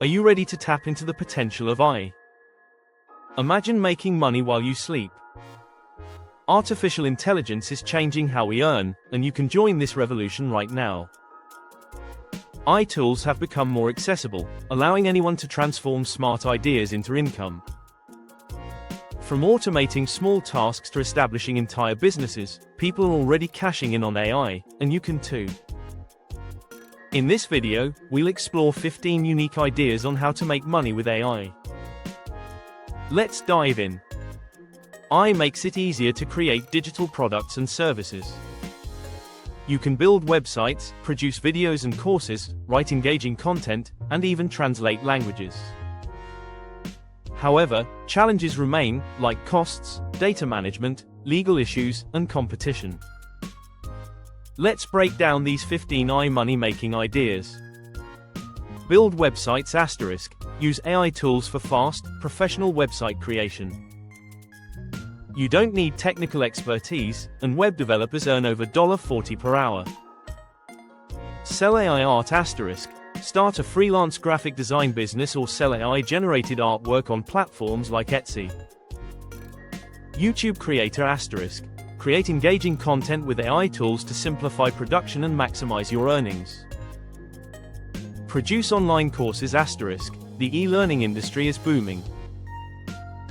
Are you ready to tap into the potential of AI? Imagine making money while you sleep. Artificial intelligence is changing how we earn, and you can join this revolution right now. AI tools have become more accessible, allowing anyone to transform smart ideas into income. From automating small tasks to establishing entire businesses, people are already cashing in on AI, and you can too. In this video, we'll explore 15 unique ideas on how to make money with AI. Let's dive in. AI makes it easier to create digital products and services. You can build websites, produce videos and courses, write engaging content, and even translate languages. However, challenges remain, like costs, data management, legal issues, and competition. Let's break down these 15 AI money-making ideas. Build websites *. Use AI tools for fast, professional website creation. You don't need technical expertise, and web developers earn over $40 per hour. Sell AI art *. Start a freelance graphic design business or sell AI-generated artwork on platforms like Etsy. YouTube creator *. Create engaging content with AI tools to simplify production and maximize your earnings. Produce online courses *. The e-learning industry is booming.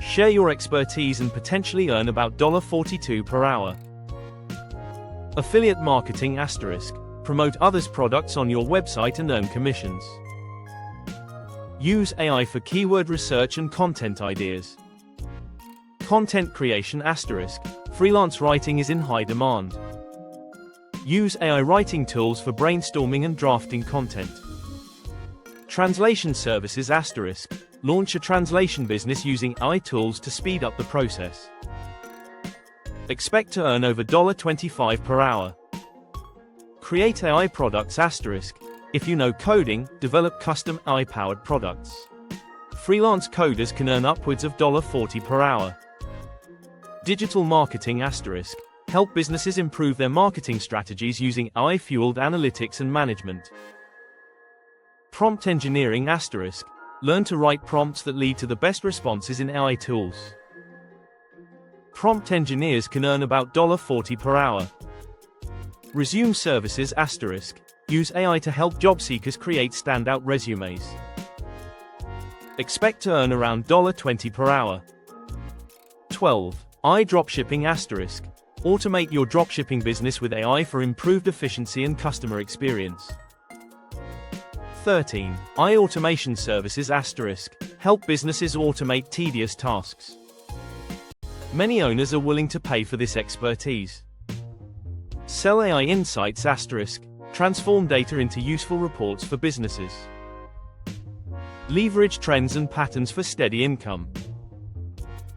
Share your expertise and potentially earn about $42 per hour. Affiliate marketing *. Promote others' products on your website and earn commissions. Use AI for keyword research and content ideas. Content creation *. Freelance writing is in high demand. Use AI writing tools for brainstorming and drafting content. Translation services *. Launch a translation business using AI tools to speed up the process. Expect to earn over $25 per hour. Create AI products *. If you know coding, develop custom AI-powered products. Freelance coders can earn upwards of $40 per hour. Digital marketing *. Help businesses improve their marketing strategies using AI-fueled analytics and management. Prompt engineering *. Learn to write prompts that lead to the best responses in AI tools. Prompt engineers can earn about $40 per hour. Resume services *. Use AI to help job seekers create standout resumes. Expect to earn around $20 per hour. 12. AI dropshipping *. Automate your dropshipping business with AI for improved efficiency and customer experience. 13. AI automation services *. Help businesses automate tedious tasks. Many owners are willing to pay for this expertise. Sell AI insights *. Transform data into useful reports for businesses. Leverage trends and patterns for steady income.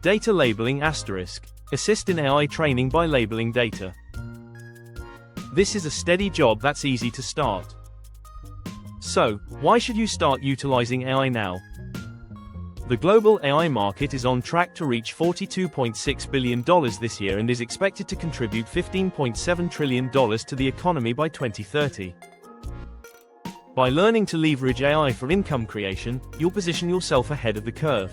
Data labeling *. Assist in AI training by labeling data. This is a steady job that's easy to start. So, why should you start utilizing AI now? The global AI market is on track to reach $42.6 billion this year and is expected to contribute $15.7 trillion to the economy by 2030. By learning to leverage AI for income creation, you'll position yourself ahead of the curve.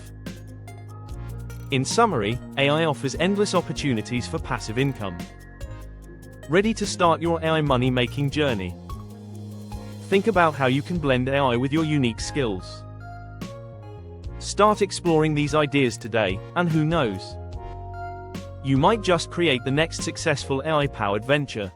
In summary, AI offers endless opportunities for passive income. Ready to start your AI money-making journey? Think about how you can blend AI with your unique skills. Start exploring these ideas today, and who knows? You might just create the next successful AI-powered venture.